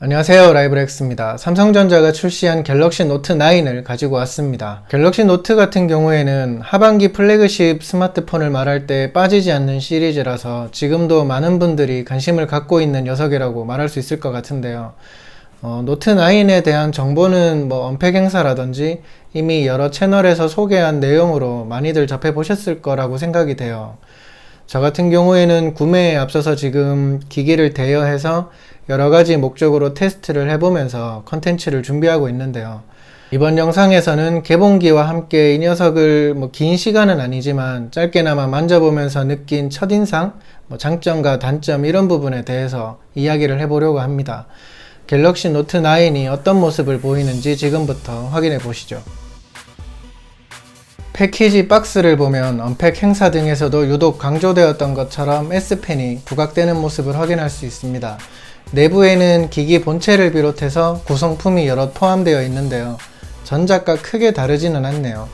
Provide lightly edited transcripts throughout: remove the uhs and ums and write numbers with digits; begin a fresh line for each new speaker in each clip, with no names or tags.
안녕하세요, 라이브렉스입니다. 삼성전자가 출시한 갤럭시 노트 9을 가지고 왔습니다. 갤럭시 노트 같은 경우에는 하반기 플래그십 스마트폰을 말할 때 빠지지 않는 시리즈라서 지금도 많은 분들이 관심을 갖고 있는 녀석이라고 말할 수 있을 것 같은데요. 노트 9에 대한 정보는 언팩 행사라든지 이미 여러 채널에서 소개한 내용으로 많이들 접해보셨을 거라고 생각이 돼요. 저 같은 경우에는 구매에 앞서서 지금 기기를 대여해서 여러가지 목적으로 테스트를 해보면서 컨텐츠를 준비하고 있는데요. 이번 영상에서는 개봉기와 함께 이 녀석을 긴 시간은 아니지만 짧게나마 만져보면서 느낀 첫인상, 장점과 단점 이런 부분에 대해서 이야기를 해보려고 합니다. 갤럭시 노트 9이 어떤 모습을 보이는지 지금부터 확인해 보시죠. 패키지 박스를 보면 언팩 행사 등에서도 유독 강조되었던 것처럼 S펜이 부각되는 모습을 확인할 수 있습니다. 내부에는 기기 본체를 비롯해서 구성품이 여럿 포함되어 있는데요. 전작과 크게 다르지는 않네요.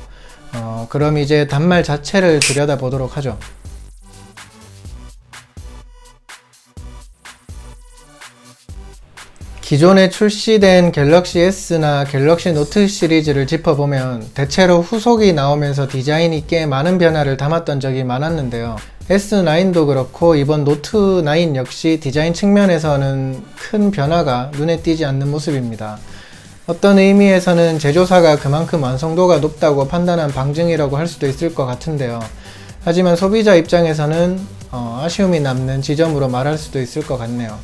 그럼 이제 단말 자체를 들여다보도록 하죠. 기존에 출시된 갤럭시 S나 갤럭시 노트 시리즈를 짚어보면 대체로 후속이 나오면서 디자인이 꽤 많은 변화를 담았던 적이 많았는데요. S9도 그렇고 이번 노트 9 역시 디자인 측면에서는 큰 변화가 눈에 띄지 않는 모습입니다. 어떤 의미에서는 제조사가 그만큼 완성도가 높다고 판단한 방증이라고 할 수도 있을 것 같은데요. 하지만 소비자 입장에서는 아쉬움이 남는 지점으로 말할 수도 있을 것 같네요.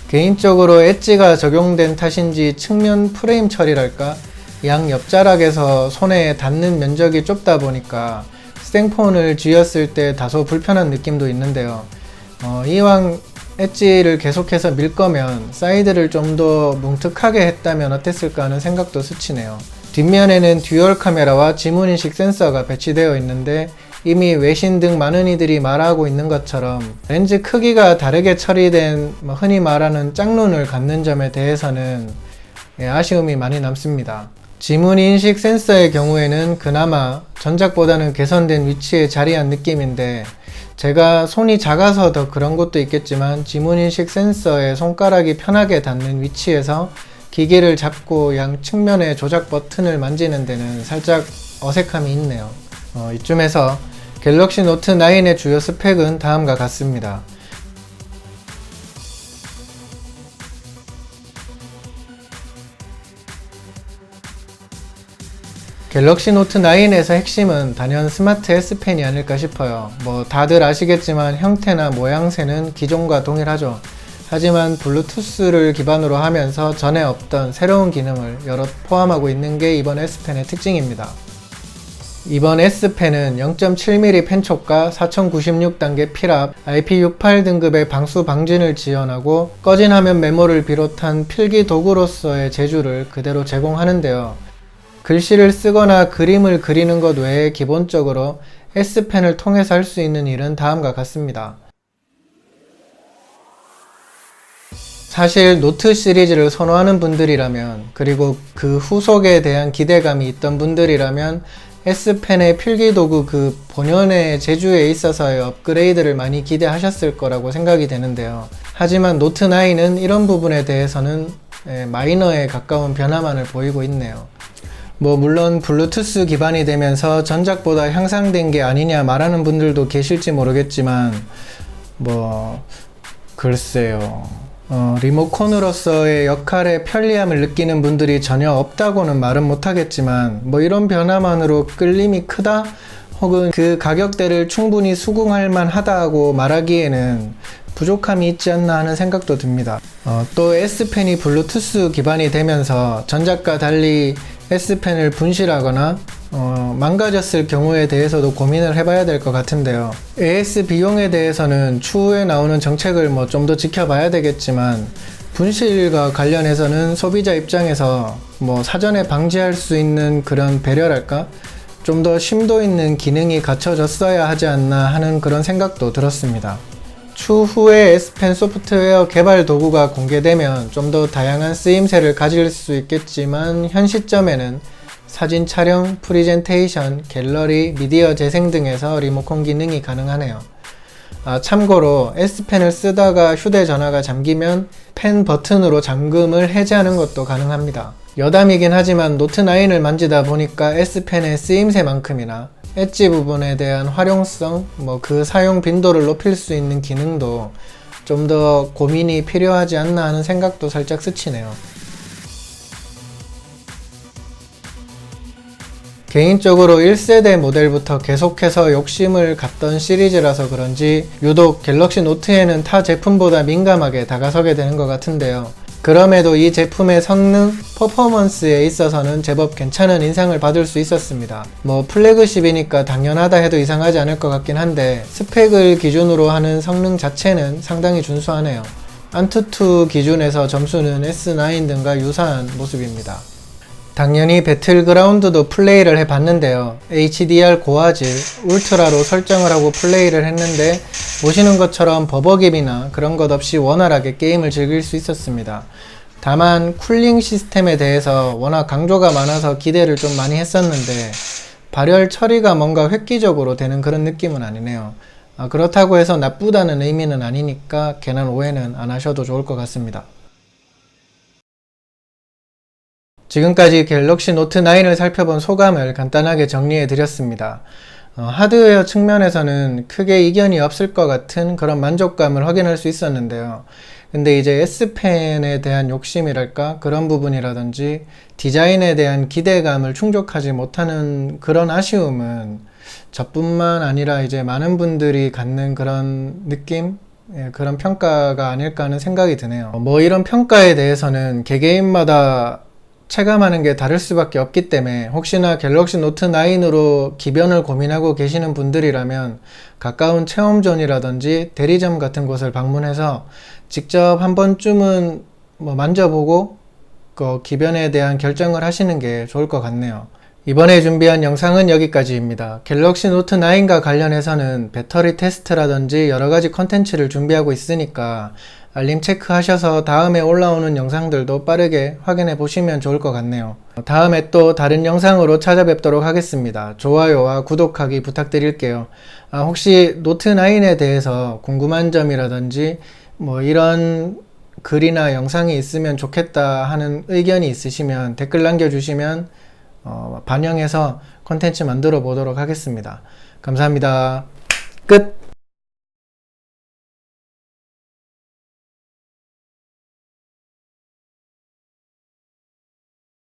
개인적으로 엣지가 적용된 탓인지 측면 프레임 처리랄까? 양 옆자락에서 손에 닿는 면적이 좁다 보니까 생폰을 쥐었을 때 다소 불편한 느낌도 있는데요. 이왕 엣지를 계속해서 밀 거면 사이드를 좀 더 뭉툭하게 했다면 어땠을까 하는 생각도 스치네요. 뒷면에는 듀얼 카메라와 지문인식 센서가 배치되어 있는데 이미 외신 등 많은 이들이 말하고 있는 것처럼 렌즈 크기가 다르게 처리된 흔히 말하는 짝눈을 갖는 점에 대해서는 아쉬움이 많이 남습니다. 지문인식 센서의 경우에는 그나마 전작보다는 개선된 위치에 자리한 느낌인데 제가 손이 작아서 더 그런 것도 있겠지만 지문인식 센서에 손가락이 편하게 닿는 위치에서 기기를 잡고 양 측면의 조작 버튼을 만지는 데는 살짝 어색함이 있네요. 이쯤에서 갤럭시 노트 9의 주요 스펙은 다음과 같습니다. 갤럭시 노트 9에서 핵심은 단연 스마트 S펜이 아닐까 싶어요. 다들 아시겠지만 형태나 모양새는 기존과 동일하죠. 하지만 블루투스를 기반으로 하면서 전에 없던 새로운 기능을 여럿 포함하고 있는 게 이번 S펜의 특징입니다. 이번 S펜은 0.7mm 펜촉과 4096단계 필압, IP68 등급의 방수 방진을 지원하고 꺼진 화면 메모를 비롯한 필기 도구로서의 재주를 그대로 제공하는데요. 글씨를 쓰거나 그림을 그리는 것 외에 기본적으로 S펜을 통해서 할 수 있는 일은 다음과 같습니다. 사실 노트 시리즈를 선호하는 분들이라면 그리고 그 후속에 대한 기대감이 있던 분들이라면 S펜의 필기도구 그 본연의 재주에 있어서의 업그레이드를 많이 기대하셨을 거라고 생각이 되는데요. 하지만 노트 9은 이런 부분에 대해서는 마이너에 가까운 변화만을 보이고 있네요. 물론 블루투스 기반이 되면서 전작보다 향상된 게 아니냐 말하는 분들도 계실지 모르겠지만 글쎄요. 리모컨으로서의 역할의 편리함을 느끼는 분들이 전혀 없다고는 말은 못하겠지만 이런 변화만으로 끌림이 크다? 혹은 그 가격대를 충분히 수긍할 만하다고 말하기에는 부족함이 있지 않나 하는 생각도 듭니다. 또 S펜이 블루투스 기반이 되면서 전작과 달리 S펜을 분실하거나 망가졌을 경우에 대해서도 고민을 해봐야 될 것 같은데요. AS 비용에 대해서는 추후에 나오는 정책을 좀 더 지켜봐야 되겠지만 분실과 관련해서는 소비자 입장에서 사전에 방지할 수 있는 그런 배려랄까? 좀 더 심도 있는 기능이 갖춰졌어야 하지 않나 하는 그런 생각도 들었습니다. 추후에 S펜 소프트웨어 개발 도구가 공개되면 좀 더 다양한 쓰임새를 가질 수 있겠지만 현 시점에는 사진 촬영, 프리젠테이션, 갤러리, 미디어 재생 등에서 리모컨 기능이 가능하네요. 참고로 S펜을 쓰다가 휴대전화가 잠기면 펜 버튼으로 잠금을 해제하는 것도 가능합니다. 여담이긴 하지만 노트9을 만지다 보니까 S펜의 쓰임새만큼이나 엣지 부분에 대한 활용성, 그 사용 빈도를 높일 수 있는 기능도 좀 더 고민이 필요하지 않나 하는 생각도 살짝 스치네요. 개인적으로 1세대 모델부터 계속해서 욕심을 갖던 시리즈라서 그런지 유독 갤럭시 노트에는 타 제품보다 민감하게 다가서게 되는 것 같은데요. 그럼에도 이 제품의 성능, 퍼포먼스에 있어서는 제법 괜찮은 인상을 받을 수 있었습니다. 플래그십이니까 당연하다 해도 이상하지 않을 것 같긴 한데 스펙을 기준으로 하는 성능 자체는 상당히 준수하네요. 안투투 기준에서 점수는 S9 등과 유사한 모습입니다. 당연히 배틀그라운드도 플레이를 해봤는데요. HDR 고화질, 울트라로 설정을 하고 플레이를 했는데 보시는 것처럼 버벅임이나 그런 것 없이 원활하게 게임을 즐길 수 있었습니다. 다만 쿨링 시스템에 대해서 워낙 강조가 많아서 기대를 좀 많이 했었는데 발열 처리가 뭔가 획기적으로 되는 그런 느낌은 아니네요. 그렇다고 해서 나쁘다는 의미는 아니니까 괜한 오해는 안 하셔도 좋을 것 같습니다. 지금까지 갤럭시 노트9을 살펴본 소감을 간단하게 정리해 드렸습니다. 하드웨어 측면에서는 크게 이견이 없을 것 같은 그런 만족감을 확인할 수 있었는데요. 근데 이제 S펜에 대한 욕심이랄까 그런 부분이라든지 디자인에 대한 기대감을 충족하지 못하는 그런 아쉬움은 저뿐만 아니라 이제 많은 분들이 갖는 그런 느낌? 그런 평가가 아닐까 하는 생각이 드네요. 이런 평가에 대해서는 개개인마다 체감하는 게 다를 수밖에 없기 때문에 혹시나 갤럭시 노트9으로 기변을 고민하고 계시는 분들이라면 가까운 체험존이라든지 대리점 같은 곳을 방문해서 직접 한 번쯤은 만져보고 그 기변에 대한 결정을 하시는 게 좋을 것 같네요. 이번에 준비한 영상은 여기까지입니다. 갤럭시 노트9과 관련해서는 배터리 테스트라든지 여러가지 컨텐츠를 준비하고 있으니까 알림 체크하셔서 다음에 올라오는 영상들도 빠르게 확인해 보시면 좋을 것 같네요. 다음에 또 다른 영상으로 찾아뵙도록 하겠습니다. 좋아요와 구독하기 부탁드릴게요. 혹시 노트9에 대해서 궁금한 점이라든지 이런 글이나 영상이 있으면 좋겠다 하는 의견이 있으시면 댓글 남겨주시면 반영해서 컨텐츠 만들어 보도록 하겠습니다. 감사합니다. 끝!